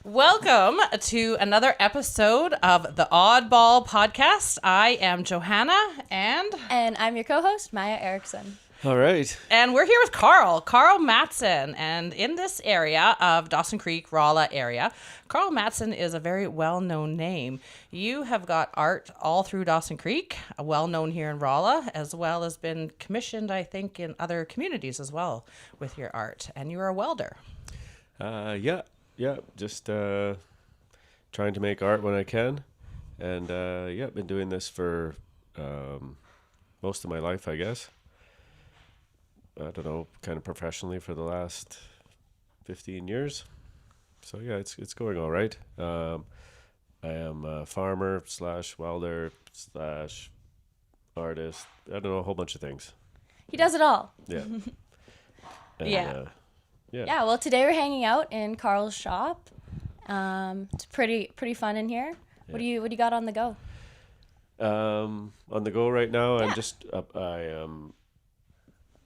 Welcome to another episode of the Oddball Podcast. I am Johanna and I'm your co-host, Mya Erickson. All right. And we're here with Karl Mattson. And in this area of Dawson Creek, Rolla area, Karl Mattson is a very well-known name. You have got art all through Dawson Creek, well-known here in Rolla, as well as been commissioned, I think, in other communities as well with your art. And you are a welder. Yeah, just trying to make art when I can. And been doing this for most of my life, I guess. I don't know, kind of professionally for the last 15 years. So yeah, it's going all right. I am a farmer / welder / artist. I don't know, a whole bunch of things. He does it all. Yeah. And, Yeah. Yeah, well, today we're hanging out in Karl's shop. It's pretty fun in here. Yeah. What do you got on the go? On the go right now, Yeah. I am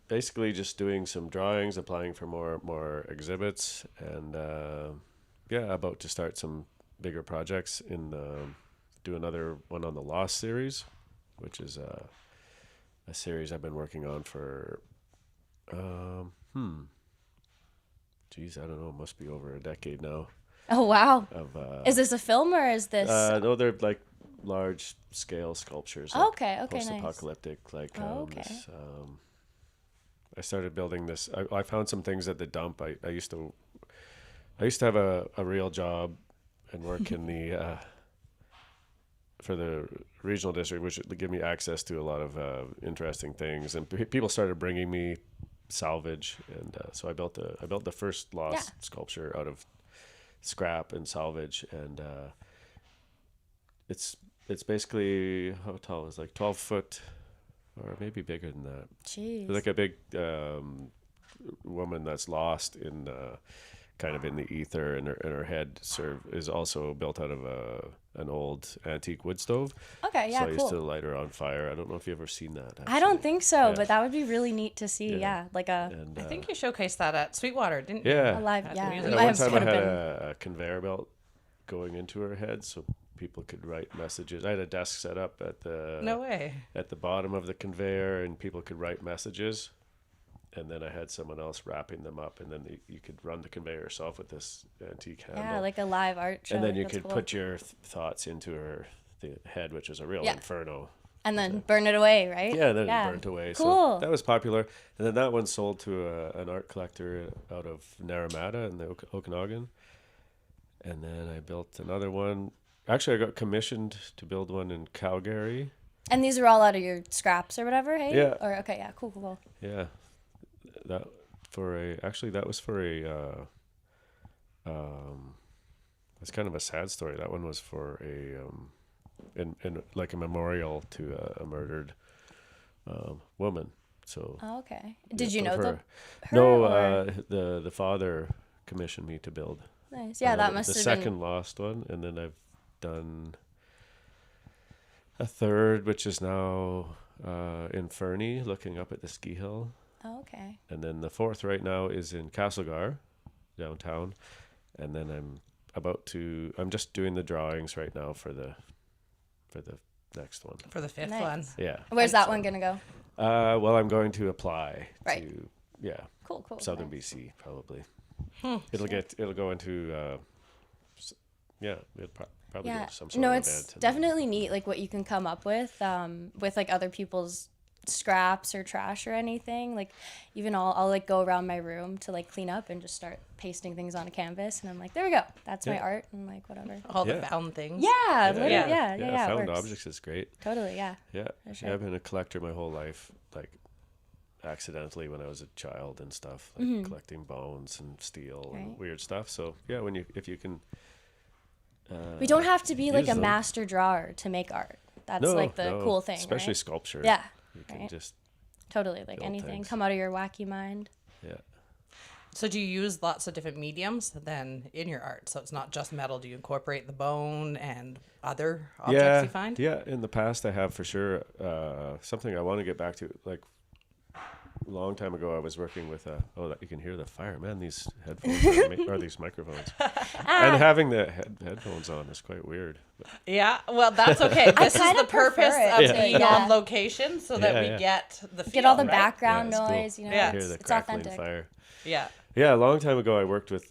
basically just doing some drawings, applying for more exhibits, and about to start some bigger projects do another one on the Lost series, which is a series I've been working on for I don't know, must be over a decade now. Oh, wow. Of Is this a film or is this... no, they're like large scale sculptures. Oh, like okay, nice. post-apocalyptic, like okay. I started building this. I found some things at the dump. I used to have a real job and work in the for the regional district, which would give me access to a lot of interesting things. And people started bringing me salvage, and so I built the first lost sculpture out of scrap and salvage, and it's basically, how tall is, like 12 foot or maybe bigger than that. Jeez. Like a big woman that's lost in kind of in the ether, and her head is also built out of an old antique wood stove. Okay, yeah, so I used to cool. light her on fire. I don't know if you've ever seen that. Actually. I don't think so, Yeah. but that would be really neat to see. Yeah. And, I think you showcased that at Sweetwater, didn't you? Yeah. a live, At yeah. the It museum. might One have time I had been. a conveyor belt going into her head, so people could write messages. I had a desk set up at No way. at the bottom of the conveyor, and people could write messages. And then I had someone else wrapping them up, and then you could run the conveyor yourself with this antique handle. Yeah, like a live art show. and then you That's could cool. put your thoughts into the head, which is a real inferno. And then burn it away, right? Yeah, then it burnt away. Cool. So that was popular. And then that one sold to an art collector out of Naramata in the Okanagan. And then I built another one. Actually, I got commissioned to build one in Calgary. And these are all out of your scraps or whatever, hey? Yeah. Or, okay, yeah, cool. Yeah. That was for a it's kind of a sad story. That one was for in like a memorial to a murdered woman. So Oh, okay. Did you know her? her? No, or- the father commissioned me to build. Nice. Yeah, that must the have second been... lost one, and then I've done a third, which is now in Fernie, looking up at the ski hill. Oh, okay. And then the fourth right now is in Castlegar, downtown. And then I'm just doing the drawings right now for the next one. For the fifth Nice. one. Yeah. Where's that one gonna go? Well, I'm going to apply Right. to Cool. southern Nice. BC probably. It'll go into it'll probably go Yeah. to some sort No, of it's event. and- definitely neat, like what you can come up with like other people's scraps or trash or anything. Like even I'll like go around my room to like clean up and just start pasting things on a canvas, and I'm like, there we go, that's my Yeah. art, and like whatever. All the Yeah. found things. Yeah, literally, Yeah. yeah, it found works. objects is great. Totally, yeah. Yeah. For sure. Yeah, I've been a collector my whole life, like accidentally when I was a child and stuff, like collecting bones and steel Right. and weird stuff. So yeah, if you can. We don't have to be like use a them. master drawer to make art. That's like the No, cool thing, especially right? sculpture. Yeah, You can right. just Totally, like build anything things. come out of your wacky mind. yeah. So do you use lots of different mediums then in your art? So it's not just metal. Do you incorporate the bone and other objects you find? Yeah, in the past I have for sure. Something I want to get back to, like a long time ago, I was working with you can hear the fire, man. These headphones or these microphones, and having the headphones on is quite weird. But. Yeah, well, that's okay. This is the purpose of being on location, so that we get the feel, get all the right? background noise. Cool. You know, Yeah. Hear the it's crackling authentic. fire. Yeah. A long time ago, I worked with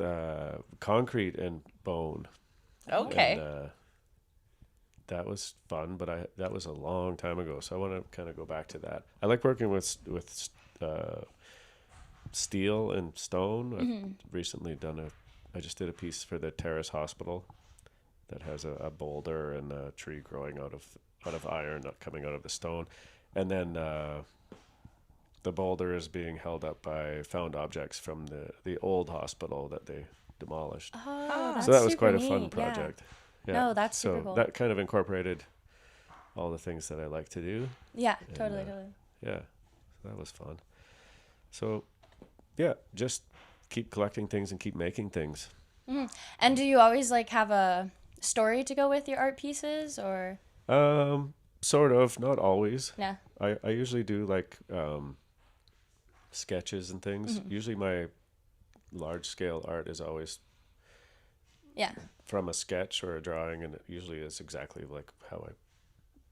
concrete and bone. Okay. And, that was fun, but that was a long time ago, so I want to kind of go back to that. I like working with steel and stone. I've recently I just did a piece for the Terrace Hospital that has a boulder and a tree growing out of iron, not coming out of the stone, and then the boulder is being held up by found objects from the old hospital that they demolished. Oh, that's So that was super quite a neat. fun project. Yeah. No, that's super cool. That kind of incorporated all the things that I like to do. Yeah, And, totally. Yeah, so that was fun. So, yeah, just keep collecting things and keep making things. Mm-hmm. And do you always like have a story to go with your art pieces, or? Sort of, not always. Yeah. I usually do like sketches and things. Usually my large scale art is always from a sketch or a drawing, and it usually is exactly like how I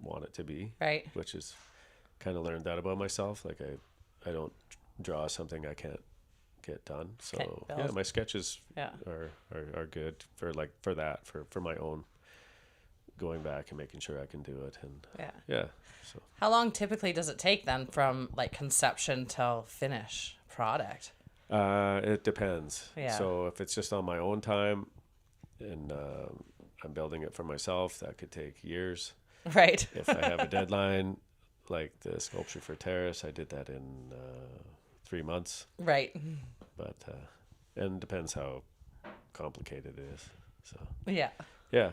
want it to be. Right. Which is kind of learned that about myself. Like I don't draw something I can't get done. So yeah, my sketches are good for for my own going back and making sure I can do it. And so how long typically does it take then from like conception till finish product? It depends. Yeah. So if it's just on my own time and I'm building it for myself, that could take years. Right. If I have a deadline, like the sculpture for Terrace, I did that in 3 months. Right. But and it depends how complicated it is. So Yeah.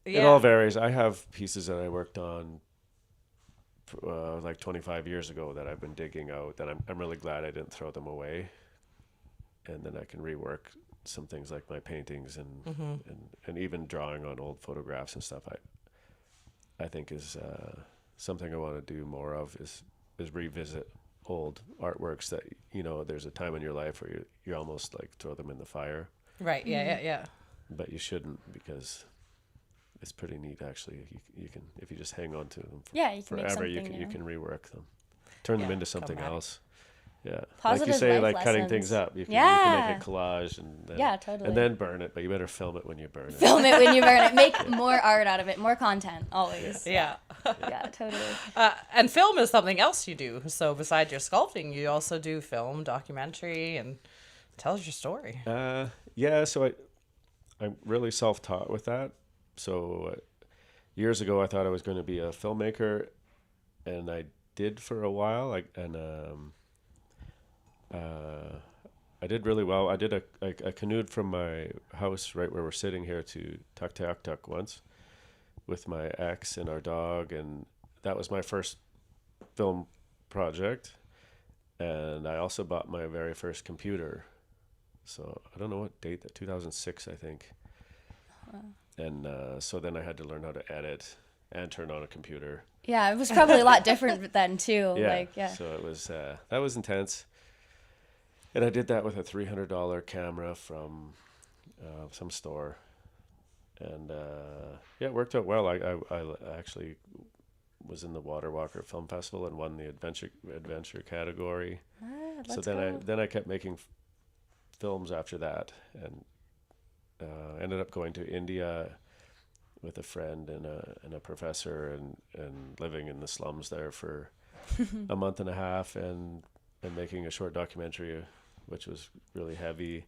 It all varies. I have pieces that I worked on like 25 years ago that I've been digging out, that I'm really glad I didn't throw them away, and then I can rework some things like my paintings and even drawing on old photographs and stuff. I think is something I want to do more of is revisit old artworks that there's a time in your life where you almost like throw them in the fire. Right. Yeah. But you shouldn't, because it's pretty neat actually. You can, if you just hang on to them forever, you can rework them, turn them into something else. Yeah. Positive like you say, life like cutting lessons. things up. You can make a collage and then, totally. and then burn it, but you better film it when you burn it. Film it when you burn it. Make more art out of it, more content, always. Yeah. Yeah, totally. And film is something else you do. So besides your sculpting, you also do film, documentary, and tells your story. So I'm really self-taught with that. So years ago, I thought I was going to be a filmmaker, and I did for a while. I did really well. I did I canoed from my house right where we're sitting here to Tuktoyaktuk once with my ex and our dog, and that was my first film project. And I also bought my very first computer. So I don't know what date, that 2006, I think. And so then I had to learn how to edit and turn on a computer. Yeah, it was probably a lot different then too. So it was that was intense. And I did that with a $300 camera from some store. And it worked out well. I actually was in the Water Walker Film Festival and won the adventure category. So then I kept making films after that, and ended up going to India with a friend and a professor and living in the slums there for a month and a half and making a short documentary, which was really heavy.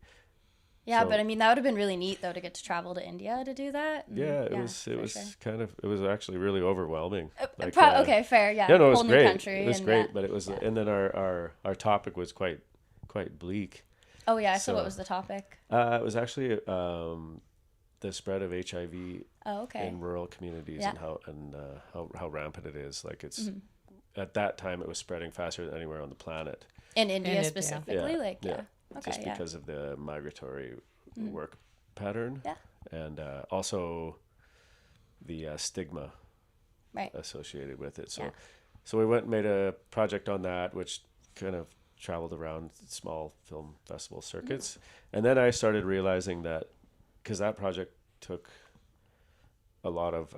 Yeah, so, but I mean, that would have been really neat though to get to travel to India to do that. It was actually really overwhelming. Okay, fair. Yeah. Yeah, no, it was whole great. New country it was great, but it was, and then our topic was quite bleak. Oh yeah, so what was the topic? It was actually the spread of HIV in rural communities and how rampant it is. Like it's at that time it was spreading faster than anywhere on the planet. In India India. specifically, Okay, just because of the migratory work pattern, Yeah. and also the stigma Right. associated with it. So, Yeah. so we went and made a project on that, which kind of traveled around small film festival circuits, and then I started realizing that because that project took a lot of,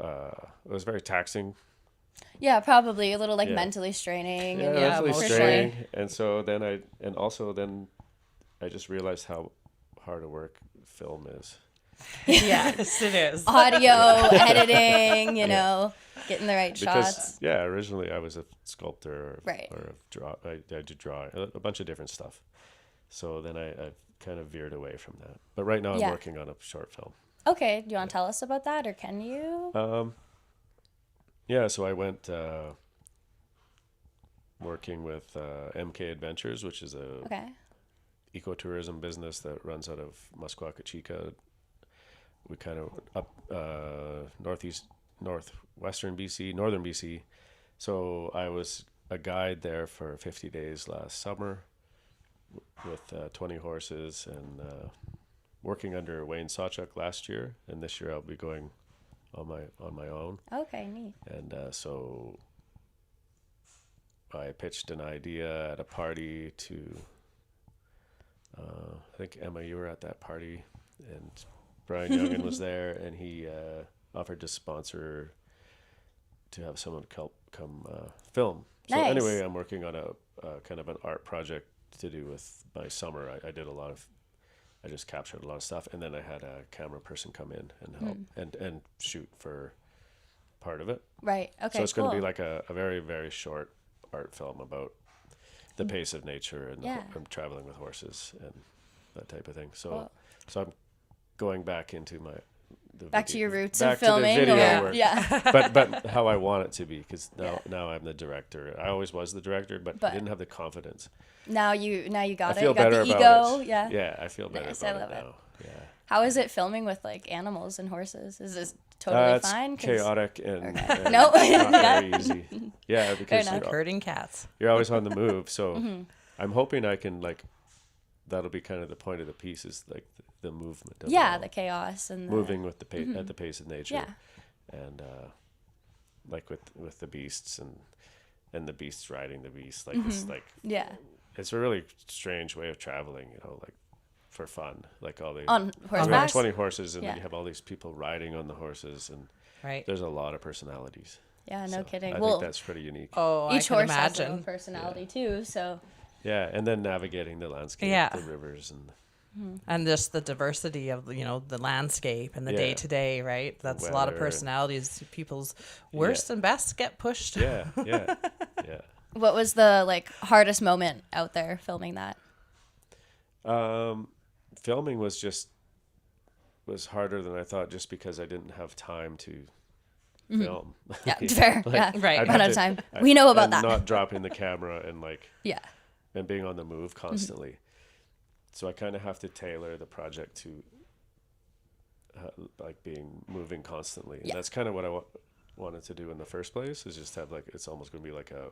it was very taxing. Yeah, probably a little like Yeah. mentally straining. Yeah, And mentally for straining, and so then I just realized how hard a work film is. Yes, it is. audio editing, you know, getting the right Because shots. originally I was a sculptor, Right. or I did draw a bunch of different stuff. So then I kind of veered away from that. But right now I'm Yeah. working on a short film. Okay, do you want to tell us about that, or can you? Yeah, so I went working with MK Adventures, which is a Okay. ecotourism business that runs out of Musqueam. We kind of up northwestern BC, northern BC. So I was a guide there for 50 days last summer with 20 horses, and working under Wayne Sawchuk last year, and this year I'll be going on my own. Okay, neat. And so I pitched an idea at a party to, I think, Emma, you were at that party, and Brian Youngin was there, and he offered to sponsor to have someone come film. So Nice. anyway, I'm working on a kind of an art project to do with my summer. I did I just captured a lot of stuff, and then I had a camera person come in and help and shoot for part of it. Right. Okay. So it's cool. going to be like a very, very short art film about the pace of nature and Yeah. I'm traveling with horses and that type of thing. So, Cool. so I'm going back into back to your roots back of to the filming. video Or, work. yeah. but how I want it to be, because now I'm the director. I always was the director, but I But- didn't have the confidence. Now you got I it. feel You got better the about ego. it. Yeah. Yeah, I feel better Nice, I about love it it. now. Yeah. How is it filming with like animals and horses? Is this totally It's fine? 'Cause- chaotic and, Okay. and Nope. not very easy. Yeah, because enough. Like herding cats. you're always on the move. So Mm-hmm. I'm hoping I can that'll be kind of the point of the piece, is like the movement. Of it Yeah, all. the chaos and the, Moving with the pace at the pace of nature. Yeah. And like with the beasts and the beasts riding the beasts, like Mm-hmm. it's like Yeah. it's a really strange way of traveling, like for fun, like all the On we horseback. have 20 horses, and Yeah. you have all these people riding on the horses, and Right. there's a lot of personalities. Yeah, no So kidding. I well, think that's pretty unique. Oh, each I can horse has their own imagine. personality too. So Yeah, and then navigating the landscape, Yeah. the rivers, and And just the diversity of the landscape and the Yeah. day to day, right? That's a lot of weather. personalities. People's worst and best get pushed. yeah. what was the like hardest moment out there filming that? Filming was harder than I thought, just because I didn't have time to film. Yeah, fair. Yeah, Right. I'd Run have out of to- time. We know about and that. Not dropping the camera and Yeah. and being on the move constantly. So I kind of have to tailor the project to moving constantly. And Yeah. that's kind of what I wanted to do in the first place, is just have it's almost going to be like a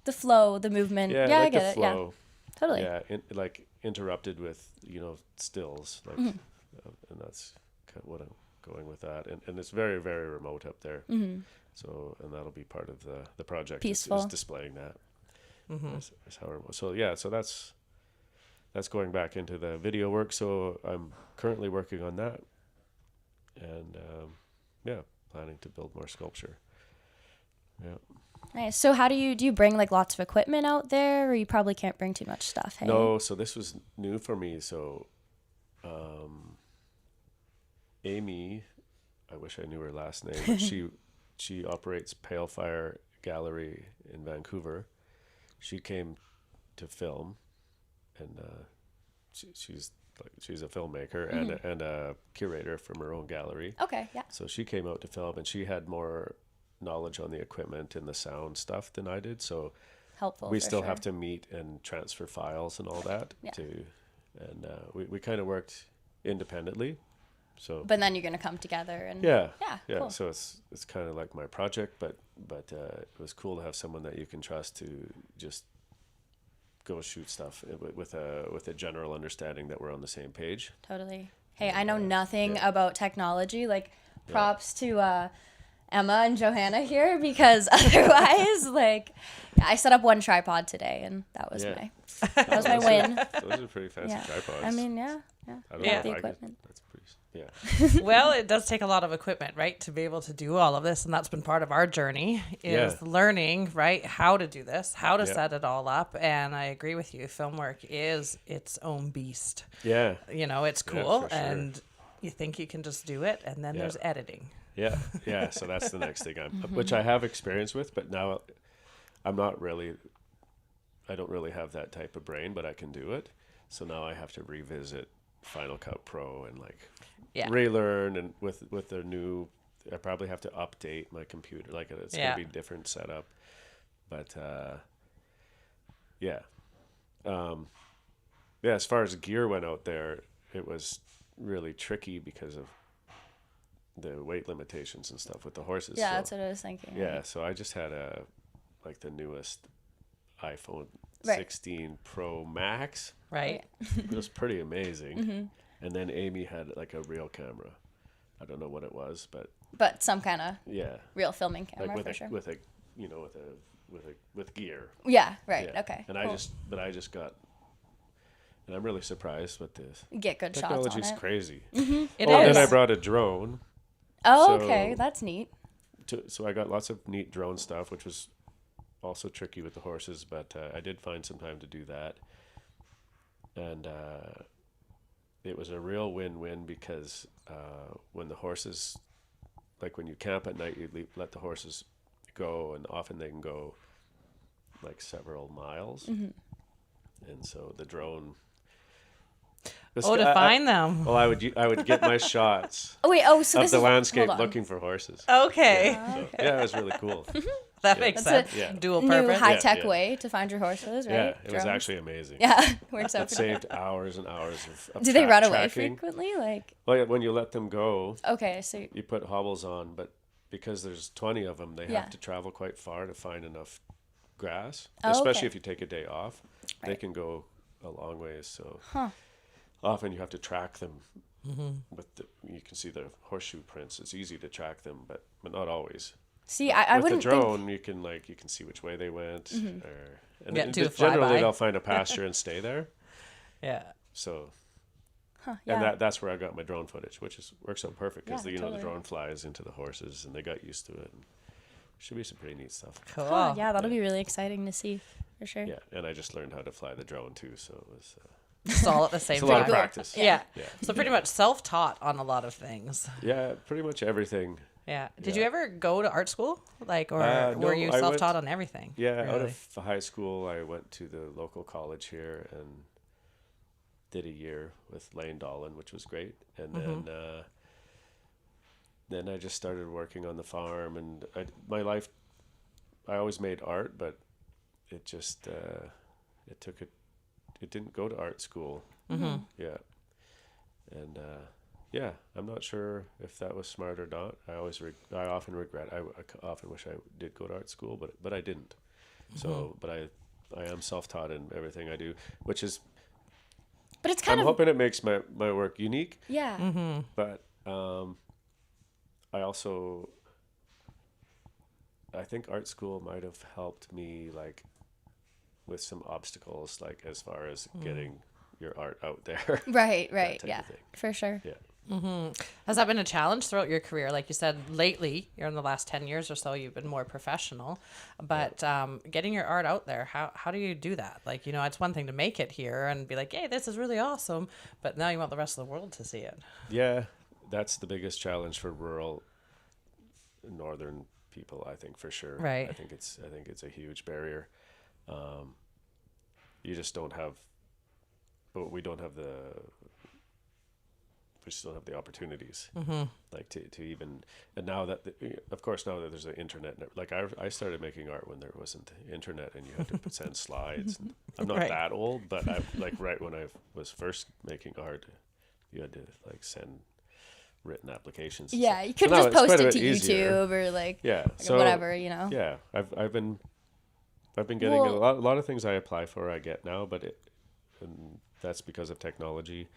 The flow, the movement. Yeah, I like get the it. flow. Yeah, totally. Like interrupted with stills, Mm-hmm. and that's kind of what I'm going with that. And it's very, very remote up there. So, and that'll be part of the project. Peaceful. Is displaying that. Is how remote. So yeah, so that's going back into the video work. So I'm currently working on that, and planning to build more sculpture. Yeah. Nice. So how do you bring like lots of equipment out there, or you probably can't bring too much stuff? Hey? No, so this was new for me. So, Amy, I wish I knew her last name, but she operates Pale Fire Gallery in Vancouver. She came to film, and she's a filmmaker and a curator from her own gallery. Okay. Yeah. So she came out to film, and she had more knowledge on the equipment and the sound stuff than I did. So Helpful. we for still sure. have to meet and transfer files and all that Yeah. and we kind of worked independently, But then you're gonna come together and yeah. Cool. So it's kind of like my project, but it was cool to have someone that you can trust to just go shoot stuff with a general understanding that we're on the same page. Totally. Hey, I know nothing about technology. Like, props to Emma and Johanna here, because otherwise, like, I set up one tripod today, and that was my win. Those are pretty fancy tripods. I mean, yeah. I don't know the if equipment. That's pretty. Well, it does take a lot of equipment, right, to be able to do all of this, and that's been part of our journey is learning, right, how to do this, how to set it all up. And I agree with you, film work is its own beast. Yeah. You know, it's cool, for sure. and you think you can just do it, and then there's editing. Yeah. So that's the next thing which I have experience with, but now I don't really have that type of brain, but I can do it. So now I have to revisit Final Cut Pro and relearn, and with the new, I probably have to update my computer. Like, it's gonna be different setup, but as far as gear went out there, it was really tricky because of the weight limitations and stuff with the horses. Yeah, that's what I was thinking. Yeah, so I just had the newest iPhone 16 Pro Max. Right. It was pretty amazing. And then Amy had like a real camera. I don't know what it was, but some kind of real filming camera, like for sure. with gear. Yeah, right. Yeah. Okay. And cool. I just got, and I'm really surprised with this. Get good shots on it. Technology's crazy. It And is. then I brought a drone. Oh, So- okay. That's neat. So I got lots of neat drone stuff, which was also tricky with the horses, but I did find some time to do that. And it was a real win-win because when the horses, like when you camp at night, you let the horses go, and often they can go like several miles. And so the drone... to find them. Well, I would get my shots Oh, wait. So of this the is... landscape hold on. looking for horses. Okay. Yeah, it was really cool. That makes That's sense. a Dual new purpose. high-tech Yeah. way to find your horses, right? Yeah, it was Drones. actually amazing. Yeah, works out It pretty saved hours and hours of Do they run away tracking. frequently? Like, Well, when you let them go, okay, so you put hobbles on, but because there's 20 of them, they Yeah. have to travel quite far to find enough grass. Oh, Especially okay. if you take a day off, they Right. can go a long ways. So Huh. often you have to track them. You can see the horseshoe prints. It's easy to track them, but not always. see, I With the wouldn't drone, you can see which way they went, and do a generally flyby. they'll find a pasture and stay there. Yeah. So, think. Yeah. and that's where I got my drone footage, which works out perfect because Yeah, the totally. drone flies into the horses and they got used to it. And should be some pretty neat stuff. Cool. Huh, yeah, that'll be really exciting to see, for sure. Yeah, and I just learned how to fly the drone too, so it was Just all at the same it's a lot of time. practice. Yeah. Yeah. So pretty much self-taught on a lot of things. Yeah, pretty much everything. Yeah. Did Yeah. you ever go to art school? Like, or No, were you I went- self-taught on everything? Yeah, out really? of high school, I went to the local college here and did a year with Lane Dolan, which was great. And then I just started working on the farm, and I always made art, but it just it didn't go to art school. Yeah, and I'm not sure if that was smart or not. I often regret. I often wish I did go to art school, but I didn't. So, but I am self-taught in everything I do, which is. But it's kind I'm of hoping it makes my work unique. yeah. But I think art school might have helped me like with some obstacles, like as far as getting your art out there. Right, type yeah, of thing. for sure. Yeah. Has that been a challenge throughout your career? Like you said, lately, you're in the last 10 years or so, you've been more professional. But getting your art out there, how do you do that? Like, it's one thing to make it here and be like, hey, this is really awesome. But now you want the rest of the world to see it. Yeah, that's the biggest challenge for rural northern people, I think, for sure. Right. I think it's a huge barrier. You just don't have, but we just don't have the opportunities, like to even. And now that, of course, now that there's the internet, like I started making art when there wasn't internet, and you had to send slides. I'm not Right. that old, but I like right when I was first making art, you had to like send written applications. and Yeah, stuff. you could So now just it's post quite a it to bit easier. YouTube or like, Yeah, like so whatever, you know. yeah, I've been getting a lot of things I apply for I get now, and that's because of technology.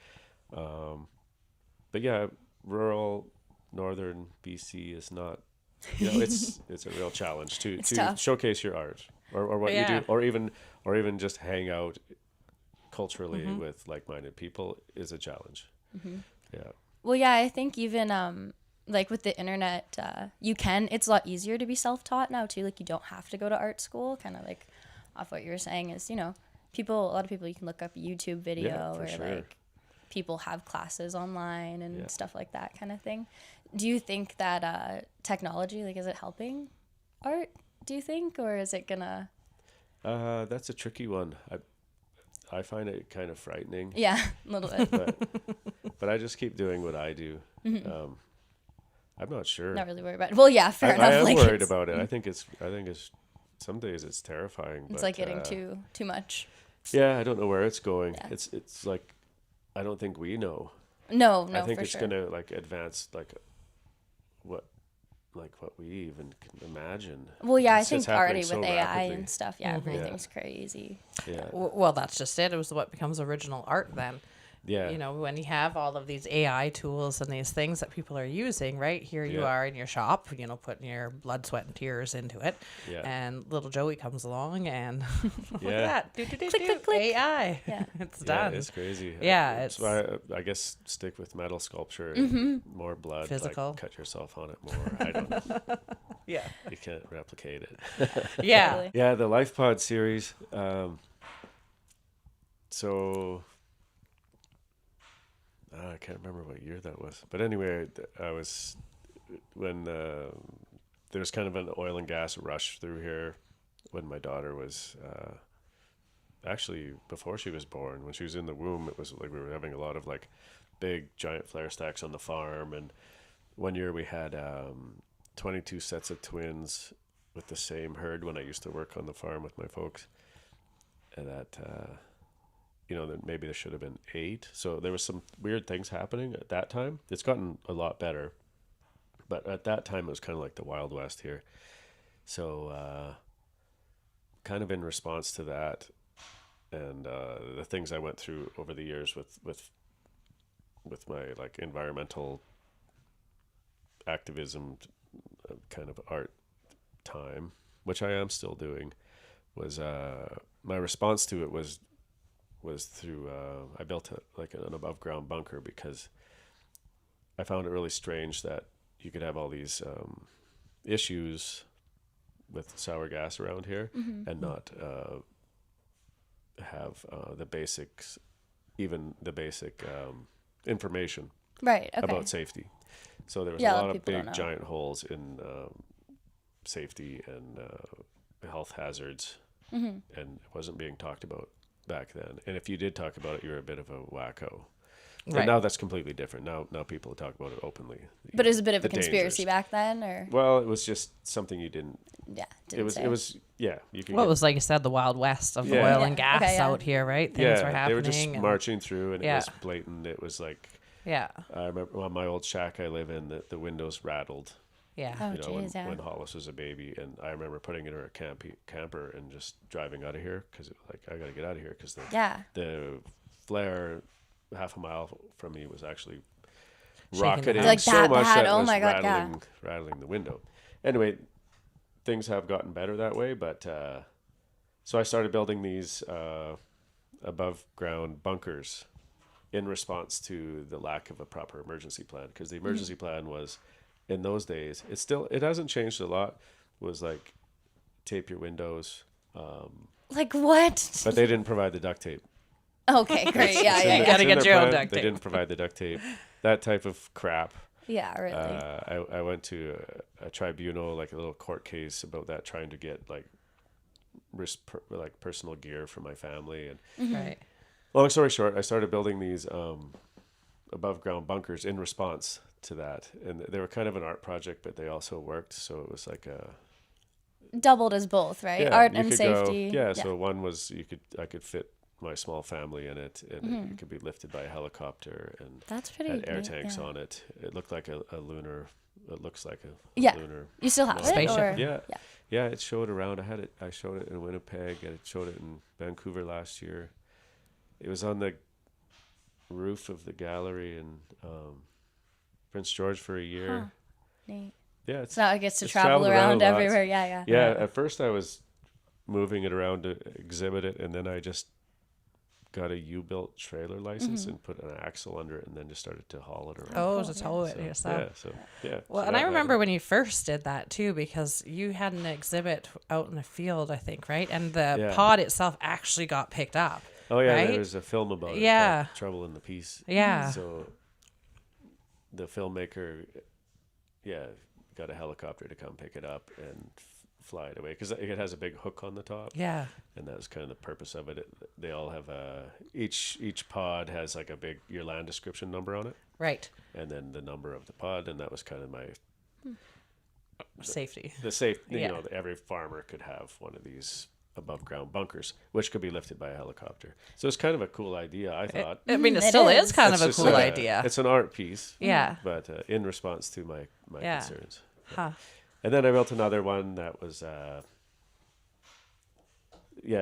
But yeah, rural northern BC is not, it's a real challenge to tough. showcase your art or what you do, or even just hang out culturally with like-minded people is a challenge. Yeah. Well, yeah, I think even like with the internet, it's a lot easier to be self-taught now too. Like you don't have to go to art school. Kind of like off what you were saying is, a lot of people you can look up YouTube video or like people have classes online and stuff like that kind of thing. Do you think that technology, like, is it helping art? Do you think, or is it gonna? That's a tricky one. I find it kind of frightening. Yeah, a little bit. But I just keep doing what I do. I'm not sure. Not really worried about it. Well, yeah, fair enough. I am like worried about it. I think it's some days it's terrifying. It's but, like getting too much. Yeah, I don't know where it's going. Yeah. It's like I don't think we know. No, I think for it's sure. gonna like advance what we even can imagine. Well, yeah, It's I just think already happening with so AI rapidly. and stuff, everything's crazy. Yeah. Well, that's just it. It was what becomes original art then. Yeah. When you have all of these AI tools and these things that people are using, right? Here you Yeah. are in your shop, putting your blood, sweat, and tears into it. Yeah. And little Joey comes along and look Yeah. at that. Click, click, click. AI. Yeah. It's Yeah, done. it's crazy. Yeah, That's why I guess stick with metal sculpture. More blood, Physical. like cut yourself on it more. I don't know. Yeah. You can't replicate it. Yeah. Totally. Yeah, the LifePod series. So I can't remember what year that was, but anyway, I was when there was kind of an oil and gas rush through here when my daughter was actually before she was born. When she was in the womb, it was like we were having a lot of like big giant flare stacks on the farm, and one year we had 22 sets of twins with the same herd when I used to work on the farm with my folks, and that that maybe there should have been 8. So there was some weird things happening at that time. It's gotten a lot better, but at that time it was kind of like the Wild West here. So kind of in response to that and the things I went through over the years with my like environmental activism kind of art time, which I am still doing, was my response to it was through I built an above ground bunker because I found it really strange that you could have all these issues with sour gas around here and not have the basic information Right. Okay. about safety. So there was Yeah, a a lot lot of of people don't big know. giant holes in safety and health hazards, and it wasn't being talked about back then. And if you did talk about it, you were a bit of a wacko. Right. And now that's completely different. Now people talk about it openly. But it was a bit of a The conspiracy dangers. back then, or Well, it was just something you didn't. didn't say. It was yeah. You could. Well, it get- was like you said, the Wild West of the Yeah. oil Yeah. and gas Okay, yeah. out here, right? Things yeah, were happening. they were just and- marching through, and it Yeah. was blatant. It was like Yeah. I remember on my old shack I live in, the windows rattled. Yeah. Oh, You know, geez, yeah. when Hollis was a baby, and I remember putting it in a camper and just driving out of here because like I got to get out of here because the flare half a mile from me was actually Shaking rocketing the Like so that much bad? that Oh it was my God, yeah. rattling the window. Anyway, things have gotten better that way, but so I started building these above ground bunkers in response to the lack of a proper emergency plan, because the emergency plan was in those days, it hasn't changed a lot, was like tape your windows, like what? but they didn't provide the duct tape. Okay, great. It's Yeah, in yeah, the- yeah. Gotta it's in get their your own plan. duct They tape. didn't provide the duct tape. That type of crap. Yeah, really. I went to a tribunal, like a little court case about that, trying to get like personal gear for my family. And Right. long story short, I started building these above ground bunkers in response to that, and they were kind of an art project, but they also worked. So it was like a Doubled as both, right? yeah, Art you and could go- safety. yeah, so one was I could fit my small family in it, and it could be lifted by a helicopter, and That's pretty had air neat, tanks yeah. on it. It looked like a lunar. It looks like a Yeah. lunar. You still have it? Spaceship. Or? Yeah. Yeah. Yeah, it showed around. I showed it in Winnipeg. I showed it in Vancouver last year. It was on the roof of the gallery in Prince George for a year. Huh. Neat. Yeah, it's So now it gets to it's travel traveled around lots. everywhere. Yeah. Yeah, at first I was moving it around to exhibit it, and then I just got a U-built trailer license and put an axle under it, and then just started to haul it around. Oh, cool, to yeah. tow it So, yourself. yeah. Well, so and I that remember when you first did that too, because you had an exhibit out in the field, I think, right? And the Yeah. pod itself actually got picked up. Oh yeah, right? there was a film about it. Yeah. called Trouble in the Peace. Yeah. So the filmmaker, got a helicopter to come pick it up and fly it away, because it has a big hook on the top. Yeah. And that was kind of the purpose of it. They all have each pod has like a big your land description number on it, Right. and then the number of the pod, and that was kind of my Safety. the safe. Yeah. You know, every farmer could have one of these above ground bunkers, which could be lifted by a helicopter. So it's kind of a cool idea, I thought. I mean, it It still is is. kind It's of a just cool idea. It's an art piece. Yeah. But in response to my Yeah. concerns. Huh. And then I built another one that was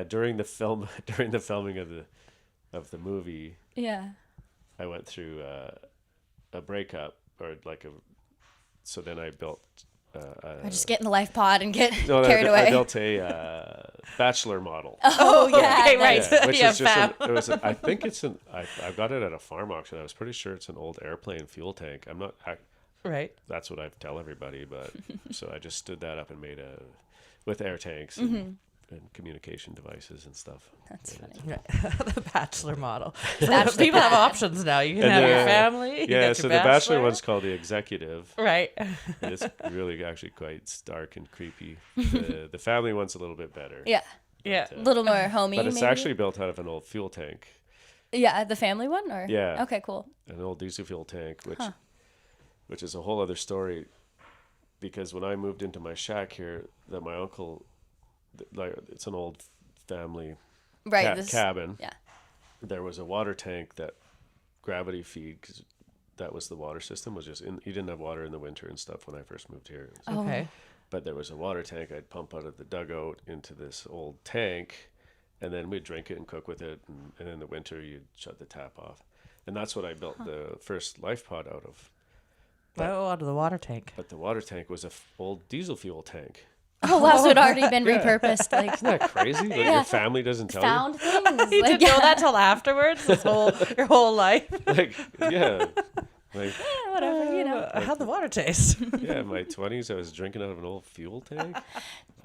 during the filming of the movie, Yeah. I went through a breakup, or like so then I built I just get in the life pod and get no, carried away. I built a bachelor model. Oh yeah. Okay, nice. right. Which Yeah, is just fab. it was I think it's I got it at a farm auction. I was pretty sure it's an old airplane fuel tank. I'm not Right. that's what I tell everybody, but so I just stood that up and made with air tanks and communication devices and stuff. That's funny. The bachelor model. So people have options now. You can And have your the- family. You Yeah, get so your the bachelor one's called the executive. Right. It's really actually quite stark and creepy. The family one's a little bit better. Yeah. Yeah. A little more homey. But it's maybe? actually built out of an old fuel tank. Yeah, the family one, or Yeah. Okay, cool. An old diesel fuel tank, which is a whole other story, because when I moved into my shack here, that my uncle, like, it's an old family Right. cabin. Yeah. There was a water tank that gravity feed, because that was the water system, was just in. You didn't have water in the winter and stuff when I first moved here. So, Okay. but there was a water tank I'd pump out of the dugout into this old tank, and then we'd drink it and cook with it, and in the winter you'd shut the tap off. And that's what I built the first life pod out of. Oh, out of the water tank. But the water tank was a old diesel fuel tank. Oh wow, so it had already been repurposed. Like Isn't that crazy? Like your family doesn't tell found things. You like, didn't know that till afterwards. Your whole life. you. Like, yeah. Like, whatever, you know. How'd the water taste? yeah, in my 20s, I was drinking out of an old fuel tank.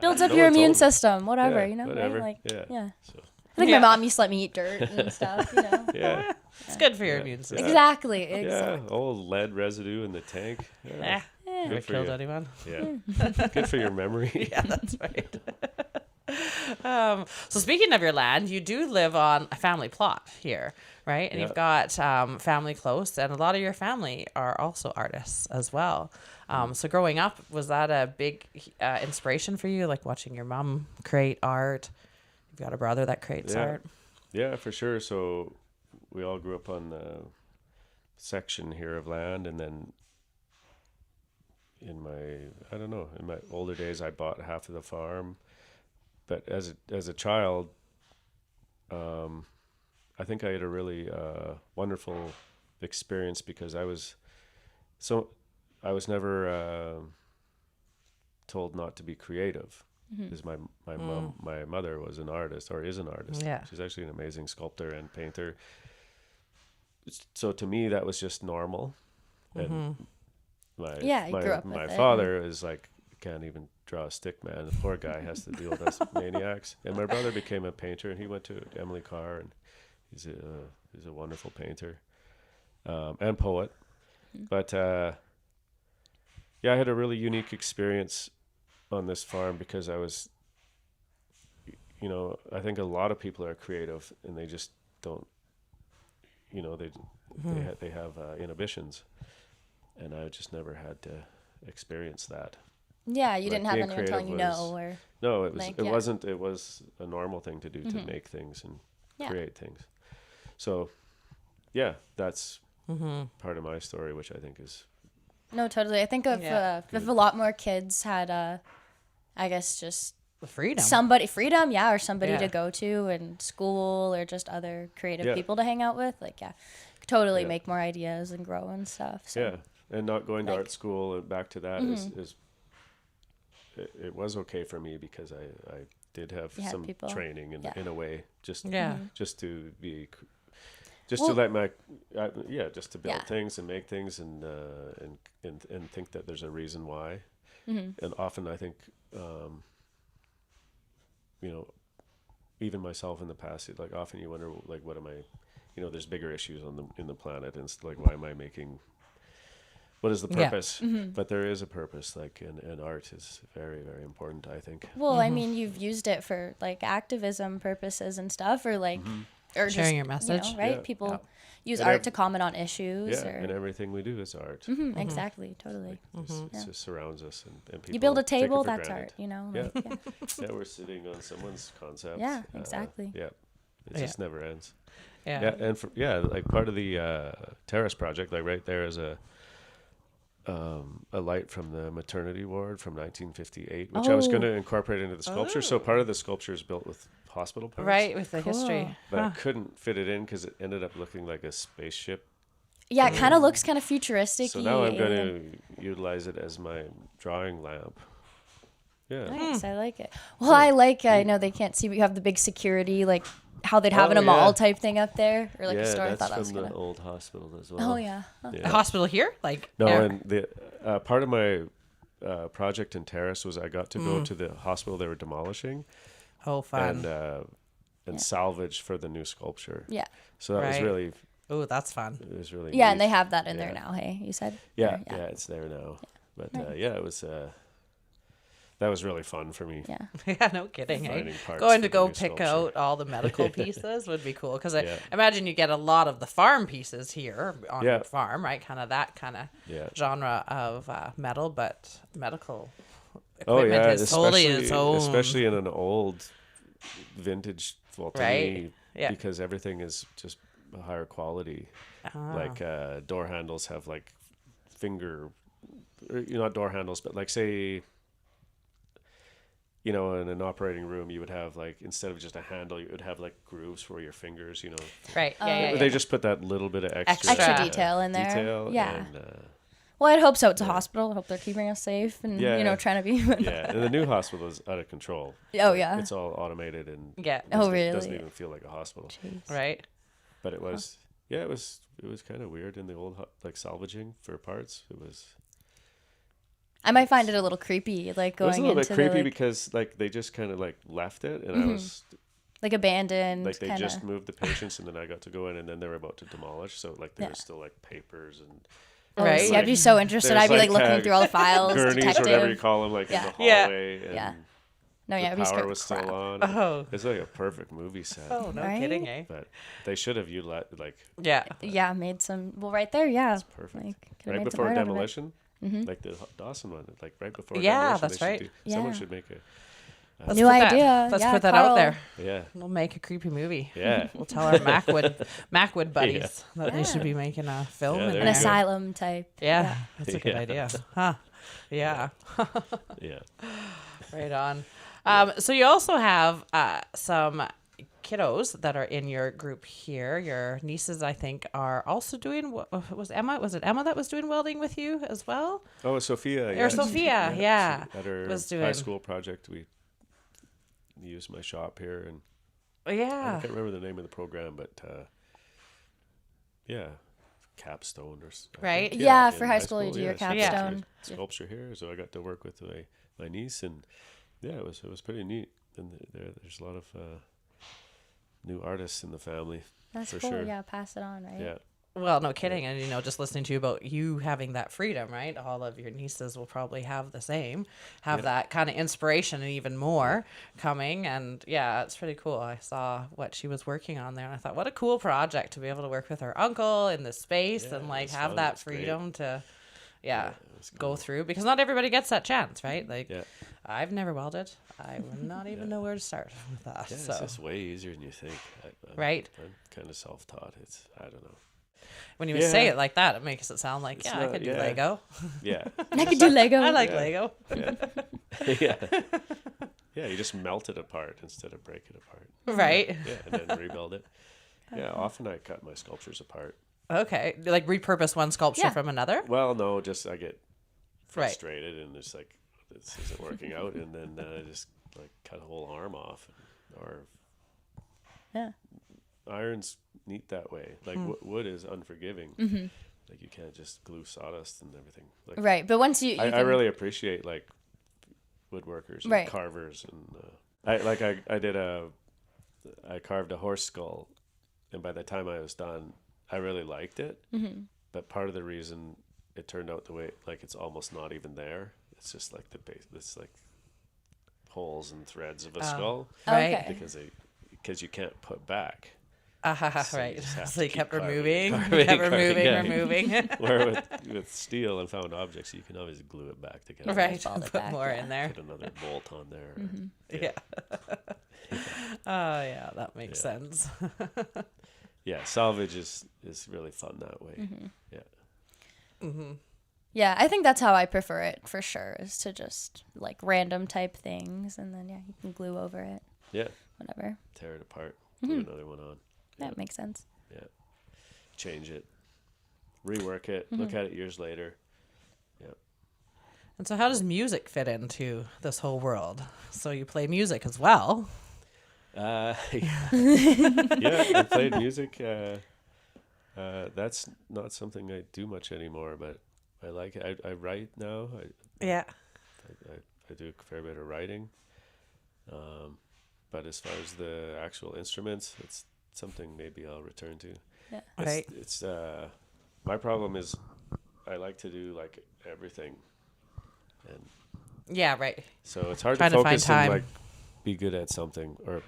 Builds up No your one told immune me. system, whatever, Yeah, you know. whatever. Right? Like, Yeah. I So, think Yeah. my mom used to let me eat dirt and stuff, you know. yeah. It's good for your immune system. Exactly. Yeah, old lead residue in the tank. Yeah. Never Good for killed you. anyone. Yeah. Good for your memory. Yeah, that's right. So speaking of your land, you do live on a family plot here, right? And Yeah. you've got family close, and a lot of your family are also artists as well. So growing up, was that a big inspiration for you, like watching your mom create art? You've got a brother that creates Yeah. art. Yeah, for sure. So we all grew up on the section here of land, and then in my older days, I bought half of the farm. But as a child, I think I had a really wonderful experience, because I was never told not to be creative. Because my mother was an artist, or is an artist. Yeah. She's actually an amazing sculptor and painter. So to me, that was just normal. And Yeah, you grew up with my it. father is like, can't even draw a stick man. The poor guy has to deal with us maniacs. And my brother became a painter, and he went to Emily Carr, and he's a wonderful painter and poet. But I had a really unique experience on this farm, because I was, I think a lot of people are creative and they just don't, they have inhibitions, and I just never had to experience that. Yeah, you Like, didn't have being anyone telling you creative no, was- or No, it was Like, it yeah. wasn't. It was a normal thing to do, to make things and create things. So, yeah, that's part of my story, which I think is... No, totally. I think if a lot more kids had, I guess, just The freedom. freedom, or somebody to go to and school or just other creative people to hang out with, like, totally make more ideas and grow and stuff. So. Yeah, and not going to art school and back to that is it was okay for me because I did have some training in a way, just to be... Just to let my, just to build things and make things and think that there's a reason why. And often I think, even myself in the past, like often you wonder, like, what am I, there's bigger issues in the planet, and it's like, why am I making, what is the purpose? But there is a purpose, like, and art is very, very important, I think. Well, I mean, you've used it for like activism purposes and stuff, or like, or sharing just, your message, right? Yeah. People use art to comment on issues. Yeah, and everything we do is art. Exactly, totally. It just surrounds us, and people You build a take it table, for that's granted. art, like, Yeah, we're sitting on someone's concept. Yeah, exactly. It just never ends. Yeah. And like part of the terrace project, like right there is a light from the maternity ward from 1958, which I was going to incorporate into the sculpture. So part of the sculpture is built with hospital parts. Right, with the history. But I couldn't fit it in because it ended up looking like a spaceship. Yeah, it kind of looks kind of futuristic. So now I'm going to utilize it as my drawing lamp. Yeah. Nice, I like it. Well, I know they can't see, but you have the big security, like how they'd have in a mall type thing up there, or like a store. I thought that was from kind the of old hospital as well. Oh yeah. The hospital here? Like No, and the part of my project in Terrace was I got to go to the hospital they were demolishing. Oh, fun. And salvage for the new sculpture. Yeah. So that was really... Oh, that's fun. It was really Yeah, neat. and they have that in there now, hey, you said? Yeah, it's there now. But it was... that was really fun for me. Yeah. Yeah, no kidding. Finding parts Going for to the go new pick sculpture. out all the medical pieces would be cool. Because I imagine you get a lot of the farm pieces here on the farm, right? Kind of that kind of genre of metal, but medical equipment is totally its own. Especially in an old vintage, well, to me, Yeah. because everything is just a higher quality. Like door handles have like not door handles, but like say... in an operating room, you would have like, instead of just a handle, you would have like grooves for your fingers, Right. Yeah. They just put that little bit of extra detail in there. And, well, I'd hope so. It's a hospital. I hope they're keeping us safe and, trying to be... and the new hospital is out of control. Oh, yeah. It's all automated and really? It doesn't even feel like a hospital. Jeez. Right. But it was, it was kind of weird in the old, like salvaging for parts. It was... I might find it a little creepy, like going into it was a little bit creepy the, because like they just kind of like left it, and I was like abandoned. Like they kinda. just moved the patients, and then I got to go in, and then they were about to demolish. So like there was still like papers and Right. See, I'd be so interested. I'd be like looking through all the files, gurneys detective. or whatever you call them, like in the hallway. And No, the it'd be power was crap. still on. Oh. It's like a perfect movie set. Oh, no Right? kidding, eh? But they should have utilized like Yeah, made some. Well, right there, yeah. perfect. Like, could've Right made some before art out of it. demolition, like the Dawson one, like right before Yeah, demolition. that's they should right. Someone Yeah. should make a New idea. Let's Yeah, put that Karl. out there. yeah. We'll make a creepy movie. Yeah. We'll tell our Macwood buddies that they should be making a film. Yeah, in there An you there. go. asylum type. Yeah, that's a good Yeah. idea. Huh. Yeah. Yeah. Right on. So you also have some kiddos that are in your group here. Your nieces, I think, are also doing. Was it Emma that was doing welding with you as well? Oh, Sophia. Or Sophia, yeah. At her Was high doing- school project, we used my shop here, and I Yeah. can't remember the name of the program, but capstone or I Right? think, Yeah, in for high school you do your she did capstone. sculpture here, so I got to work with my niece, and it was pretty neat. And there's a lot of new artists in the family. That's for cool. sure. Yeah, pass it on, right? Yeah. Well, no kidding. And, just listening to you about you having that freedom, right? All of your nieces will probably have the same, that kind of inspiration and even more coming. And yeah, it's pretty cool. I saw what she was working on there and I thought, what a cool project to be able to work with her uncle in this space and like it's have fun. that It's great. freedom to yeah, it was go cool. through, because not everybody gets that chance, right? Like, Yeah. I've never welded. I would not even know where to start with that. Yeah, so, it's just way easier than you think. Right. I'm kind of self-taught. I don't know. when you say it like that, it makes it sound like, It's I not- could do yeah. Lego. Yeah. I could do Lego. I like Yeah. Lego. Yeah. yeah. Yeah, you just melt it apart instead of break it apart. Right. Yeah, and then rebuild it. Yeah, often I cut my sculptures apart. Okay. Like repurpose one sculpture Yeah. from another? Well, no, just I get Right. frustrated and it's like, this isn't working out, and then I just like cut a whole arm off. Or Yeah. iron's neat that way. Like wood is unforgiving. Like you can't just glue sawdust and everything. Like Right, but once you I can- really appreciate like woodworkers and Right. carvers, and I carved a horse skull, and by the time I was done, I really liked it. But part of the reason it turned out the way, like, it's almost not even there. It's just like the base. It's like holes and threads of a skull Right. Okay. because you can't put back. So you Right. just have So to you keep kept carving, removing, carving, kept carving, removing, yeah. removing. Where with steel and found objects, you can always glue it back together. Right. Fold it Put back, more yeah. in there. Put another bolt on there. Yeah. Oh, yeah. That makes sense. Yeah, salvage is really fun that way. Yeah. Yeah, I think that's how I prefer it for sure, is to just like random type things, and then you can glue over it, Yeah. whatever. Tear it apart. Glue another one on. That makes sense. Yeah. Change it. Rework it. Look at it years later. Yeah. And so, how does music fit into this whole world? So, you play music as well. Yeah, I played music. That's not something I do much anymore, but I like it. I write now. Yeah. I do a fair bit of writing. But as far as the actual instruments, it's something maybe I'll return to. Yeah. Right. It's my problem is I like to do like everything, and Yeah, right. so it's hard Trying to to find focus and time. like be good at something. Or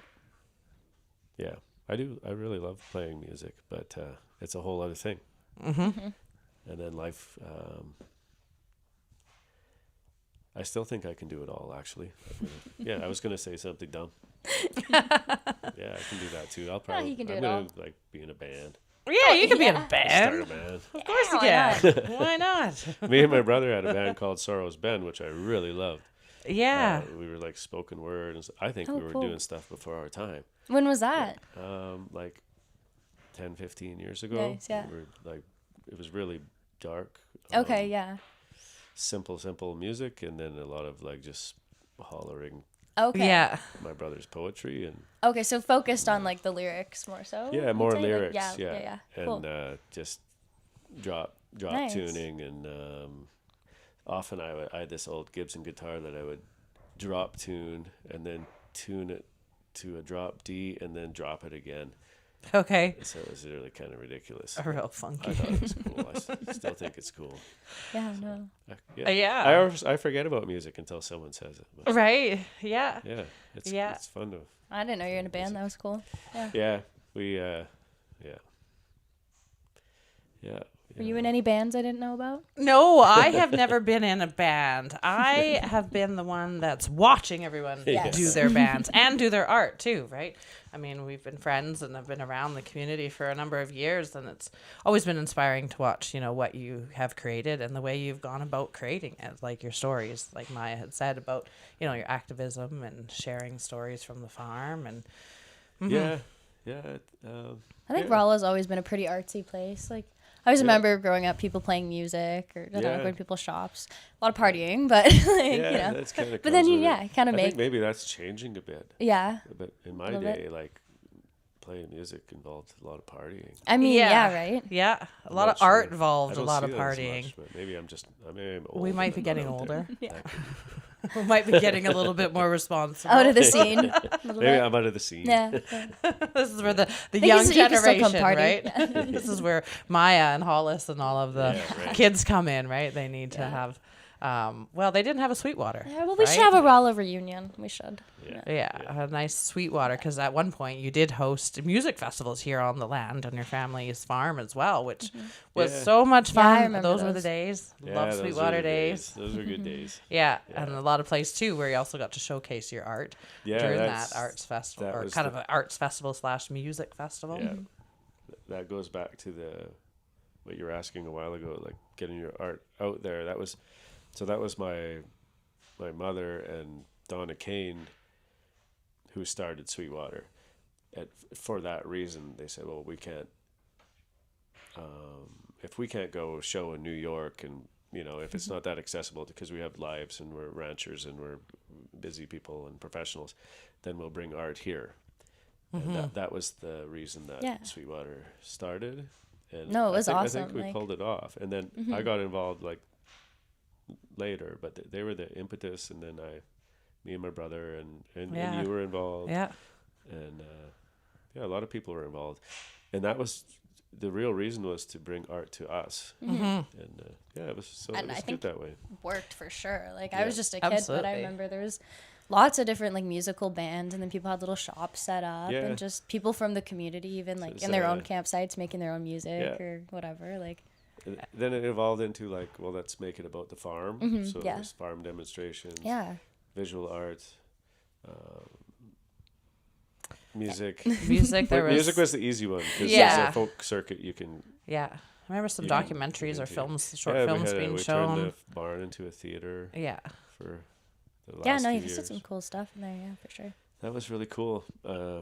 yeah, I really love playing music, but it's a whole other thing. And then life. I still think I can do it all, actually. Yeah, I was gonna say something dumb. Yeah, I can do that too. I'll probably. you can do I'm it gonna all. like be in a band. Yeah, you could be in a yeah. band. Start a band. Of course you Yeah, can. Why not? Me and my brother had a band called Sorrow's Bend, which I really loved. Yeah. We were like spoken word, and I think Oh, we were cool. doing stuff before our time. When was that? Like 10, 15 years ago. Nice, yeah. We were, like, it was really dark. Okay, yeah. Simple music, and then a lot of like just hollering Okay. Yeah. my brother's poetry, and Okay, so focused on like the lyrics more so. yeah, you'd more say? Like, lyrics. yeah. And Cool. just drop Nice. tuning, and often I had this old Gibson guitar that I would drop tune and then tune it to a drop D and then drop it again. Okay. So it was really kind of ridiculous. Real I funky. thought it was cool. I still think it's cool. Yeah, no. Yeah. I forget about music until someone says it. But Right. Yeah. yeah, it's Yeah. it's fun to. I didn't know you were in a band. That was cool. Yeah. Yeah, we Were you in any bands I didn't know about? No, I have never been in a band. I have been the one that's watching everyone Yes. do their bands and do their art too, right? I mean, we've been friends and I've been around the community for a number of years, and it's always been inspiring to watch, what you have created and the way you've gone about creating it, like your stories, like Mya had said about, your activism and sharing stories from the farm and yeah. I think Rolla's always been a pretty artsy place. Like, I always remember growing up, people playing music or going to people's shops. A lot of partying, but like, that's kind of. But then kind of I make. think maybe that's changing a bit. Yeah. But in my little day, bit. like playing music involved a lot of partying. I mean, yeah, right? Yeah, a I'm lot not of art sure. involved, I a don't lot see of that as partying. much, but maybe I'm old. We might be and getting not out there. older. Yeah. We might be getting a little bit more responsible. Out of the scene. a little Maybe bit. I'm out of the scene. Yeah. This is where the you young can still come generation, party. right? This is where Mya and Hollis and all of the Yeah, right. kids come in, right? They need to have Well, they didn't have a Sweetwater. Yeah, well, we should have a Rolla reunion. We should. Yeah, a nice Sweetwater, because at one point you did host music festivals here on the land on your family's farm as well, which was so much fun. I remember those were the days. Love Sweetwater days. Those were good days. Yeah, and a lot of places too where you also got to showcase your art during that arts festival, or kind of an arts festival / music festival. Yeah, that goes back to what you were asking a while ago, like getting your art out there. That was my mother and Donna Kane who started Sweetwater. For that reason, they said, well, we can't, if we can't go show in New York, and if it's not that accessible because we have lives and we're ranchers and we're busy people and professionals, then we'll bring art here. And that was the reason that Sweetwater started. And it was awesome. I think we pulled it off. And then I got involved later, but they were the impetus, and then me and my brother and you were involved. Yeah. And a lot of people were involved. And that was the real reason, was to bring art to us. And it was good that way. Worked for sure. I was just a kid, but I remember there was lots of different musical bands, and then people had little shops set up, and just people from the community, even in their own campsites, making their own music or whatever. Then it evolved into well, let's make it about the farm. So there's farm demonstrations, visual art, music. Music was the easy one, because there's a folk circuit you can. Yeah, I remember some documentaries or films, short films being shown. We turned the barn into a theater. Yeah. For the last few you years. did some cool stuff in there. Yeah, for sure. That was really cool. I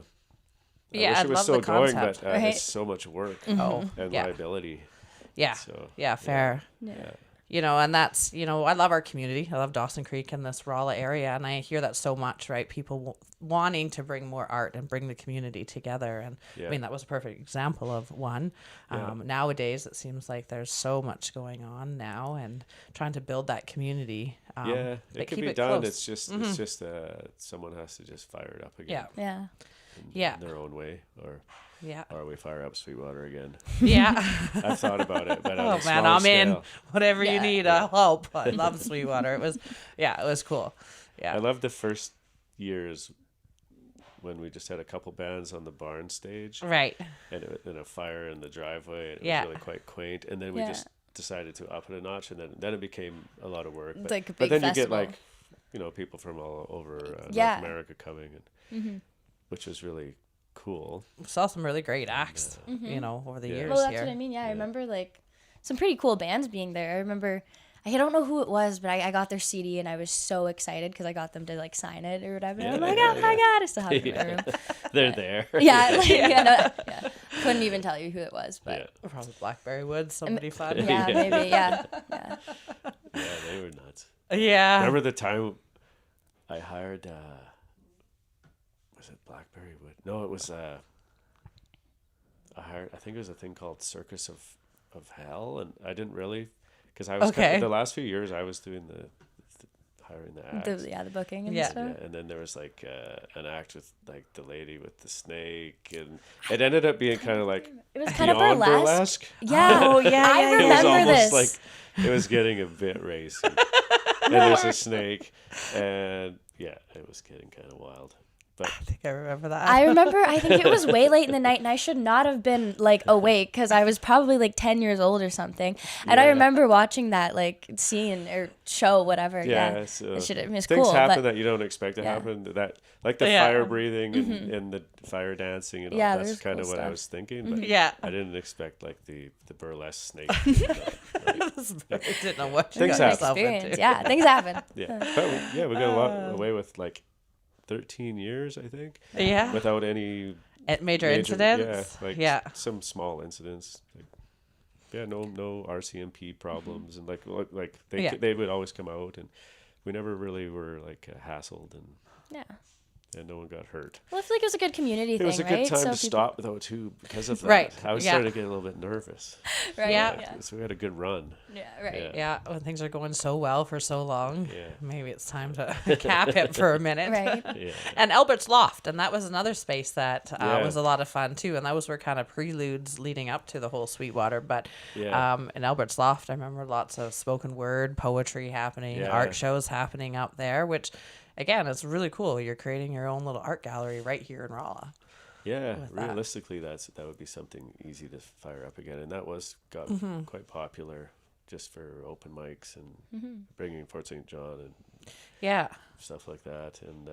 wish it was love so the going, concept. but it's so much work and liability. Yeah. So, fair. Yeah. And that's, I love our community. I love Dawson Creek and this Rolla area. And I hear that so much, right? People wanting to bring more art and bring the community together. And I mean, that was a perfect example of one. Nowadays, it seems like there's so much going on now, and trying to build that community. It can be done. Close. It's just someone has to just fire it up again. In their own way, or we fire up Sweetwater again. Yeah. I've thought about it, but I'm in. Whatever you need, I'll help. I love Sweetwater. It was cool. Yeah. I love the first years when we just had a couple bands on the barn stage. Right. And a fire in the driveway. And it was really quite quaint. And then we just decided to up it a notch, and then it became a lot of work. But, a big then festival. you get people from all over North America coming, and which was really cool. We saw some really great acts, over the years. Well, that's here. what I mean. Yeah, I remember some pretty cool bands being there. I remember, I don't know who it was, but I got their CD, and I was so excited because I got them to sign it or whatever. I'm like, oh my god, I still have it in my room. They're there. Couldn't even tell you who it was, but probably Blackberry Woods, somebody fun. Yeah, maybe, yeah. Yeah, they were nuts. Yeah. Remember the time I hired? Was it Blackberry Wood? No, it was. I think it was a thing called Circus of Hell, and I didn't really, because I was the last few years I was doing the hiring the acts. The booking and stuff. Yeah, and then there was an act with the lady with the snake, and it ended up being kind of it was kind of burlesque. Yeah. Oh yeah, I remember it was almost this. It was getting a bit racy. And there's a snake, and it was getting kind of wild. But I think I remember that. I think it was way late in the night, and I should not have been awake because I was probably 10 years old or something. And I remember watching that scene or show, whatever. Yeah. So it was things cool, happen that you don't expect to happen. That the fire breathing and the fire dancing and all. That's kind of what I was thinking. But I didn't expect the burlesque snake. I didn't know what things happen. Yeah, things happen. Yeah, but we got a lot away with 13 years, I think. Yeah. Without any major incidents. Some small incidents. No RCMP problems, and they would always come out, and we never really were hassled, and and no one got hurt. Well, I feel like it was a good community thing, It was a good right? time to people- stop though too because of that. Right, I was yeah. starting to get a little bit nervous. Right. Yeah. So we had a good run. Yeah. Right. Yeah. Yeah, when things are going so well for so long, Yeah. maybe it's time to cap it for a minute. Right. Yeah. And Albert's Loft, and that was another space that Yeah. was a lot of fun too. And those were kind of preludes leading up to the whole Sweetwater. But Yeah. in Albert's Loft, I remember lots of spoken word, poetry happening, Yeah. art shows happening up there, which again, it's really cool. You're creating your own little art gallery right here in Rolla. Yeah, with that. realistically, that would be something easy to fire up again, and that got quite popular just for open mics and bringing Fort St. John and Yeah. stuff like that. And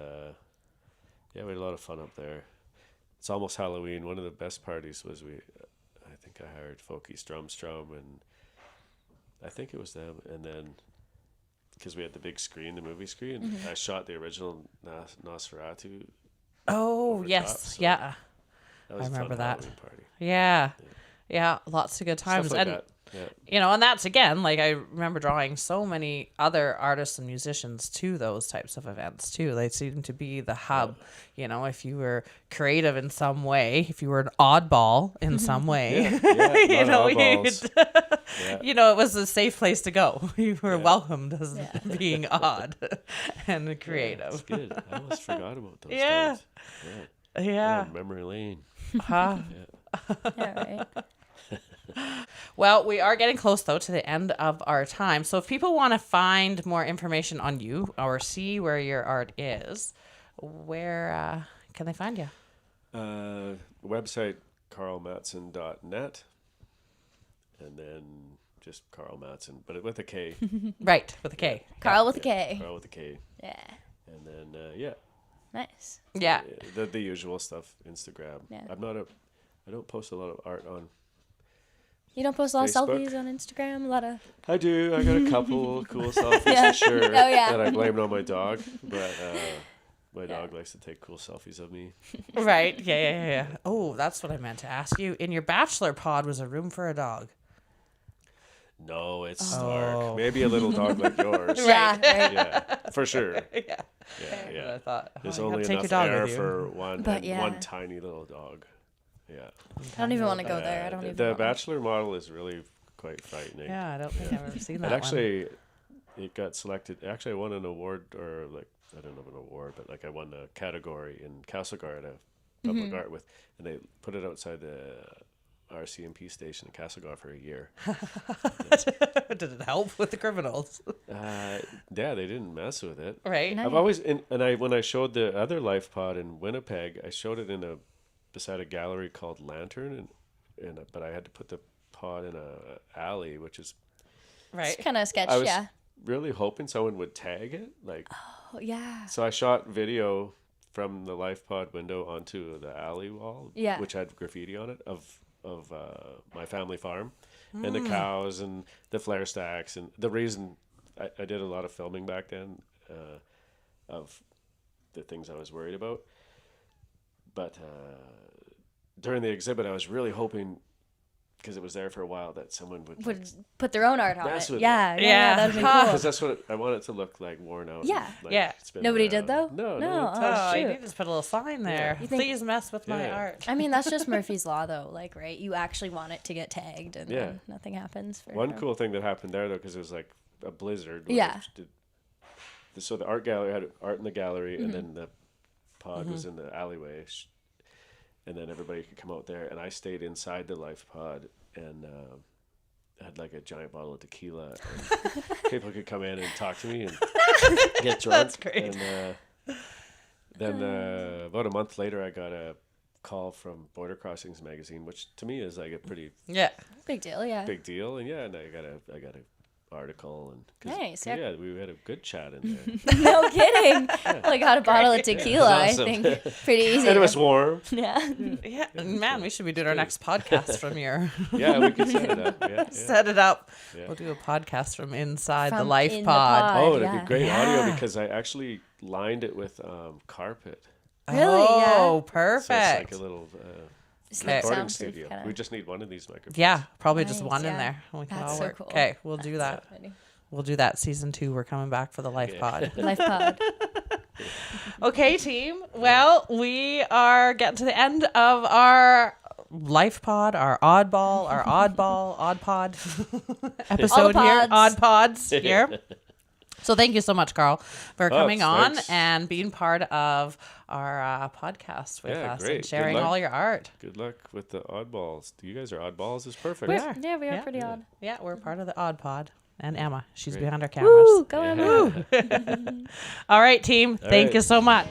yeah, we had a lot of fun up there. It's almost Halloween. One of the best parties was I think I hired Folky Strum, and I think it was them, and then because we had the big screen, the movie screen, I shot the original Nosferatu. Oh, Over the yes. top, so- Yeah. That was I a remember fun that. Halloween party. Yeah. Yeah. Lots of good times. Stuff like and that. Yeah. you know, and that's again, like I remember drawing so many other artists and musicians to those types of events too. They seem to be the hub. You know, if you were creative in some way, if you were an oddball in some way, Yeah, you know, Yeah. you know, it was a safe place to go. You were Yeah. welcomed as being odd and Yeah, creative. that's good. I almost forgot about those Yeah. days. Yeah. Yeah. Oh, memory lane. Huh? Yeah. Right. Well, we are getting close, though, to the end of our time. So if people want to find more information on you or see where your art is, where can they find you? Website, karlmattson.net. And then just Karl Mattson, but with a K. Right, with a K. Karl with a K. Karl with a K. Yeah. And then, yeah, Nice. Yeah. the usual stuff, Instagram. Yeah. I don't post a lot of art on. You don't post a lot of Facebook. selfies on Instagram? A lot of. I do. I got a couple cool selfies Yeah. for sure. Oh, yeah. That I blame on my dog, but my dog likes to take cool selfies of me. Right. Yeah. Oh, that's what I meant to ask you. In your bachelor pod was a room for a dog. No, it's Oh. stark. Maybe a little dog like yours. Yeah. Right. Yeah, for sure. Yeah. Yeah. I thought, There's you gotta only take your enough dog air with you. for one, But and yeah. one tiny little dog. Yeah. I don't even want to go there. I don't even. The want- Bachelor model is really quite frightening. Yeah, I don't think I've ever seen that It one. actually, it got selected. Actually, I won an award, or like I don't know an award, but like I won a category in Castlegar at a public art with, and they put it outside the RCMP station in Castlegar for a year. Did it help with the criminals? Yeah, they didn't mess with it. Right. Nice. I've always when I showed the other life pod in Winnipeg, I showed it beside a gallery called Lantern, but I had to put the pod in a alley, which is Right. It's kind of sketch. I was Yeah. really hoping someone would tag it, like. Oh, yeah. So I shot video from the life pod window onto the alley wall, Yeah. which had graffiti on it of my family farm, and the cows and the flare stacks. And the reason I did a lot of filming back then of the things I was worried about, but during the exhibit I was really hoping, because it was there for a while, that someone Would put their own art on Mess it. with Yeah. it. Yeah. Yeah. That'd be Huh. cool. because that's what I want it to look like, worn out. Yeah. and, like, Yeah. it's been Nobody around. did, though? No. No. touched. Oh, you shoot. need to put a little sign there. You think- Please mess with my Yeah. art. I mean, that's just Murphy's Law, though. Like, right? You actually want it to get tagged, and Yeah. then nothing happens. For One cool thing that happened there, though, because it was like a blizzard. where Yeah. So the art gallery had art in the gallery, and then the pod was in the alleyway, and then everybody could come out there. And I stayed inside the life pod and had like a giant bottle of tequila, and people could come in and talk to me and get drunk. That's great. And then about a month later, I got a call from Border Crossings magazine, which to me is like a pretty Yeah. Big deal, yeah. big deal. And and I got a article, and Nice, 'cause, yeah. we had a good chat in there. No kidding. Like, got a bottle of tequila, I awesome. think. Pretty easy. And it was warm. Yeah. Yeah. Man, we should be doing our next podcast from your Yeah, we could set it up. Yeah. set it up. Yeah. We'll do a podcast from inside the From life in the pod. pod. Oh, it'd yeah. be great Yeah. audio because I actually lined it with carpet. Really? Oh, Yeah. perfect. So it's like a little It's like recording soundproof, studio. kinda. We just need one of these microphones. Yeah, probably just Nice, one in yeah. there. We can That's all so work. cool. Okay, we'll do that. Funny. We'll do that. Season 2, we're coming back for the life Yeah. pod. Life pod. Okay, team. Well, we are getting to the end of our life pod, our odd pod episode here. Odd pods here. So thank you so much, Karl, for coming on thanks. and being part of our podcast with us great. and sharing all your art. Good luck with the oddballs. You guys are oddballs. It's perfect. We are. Yeah, we are pretty odd. Yeah, we're part of the odd pod. And Emma, she's behind our cameras. Woo, go Emma. All right, team. Thank you so much.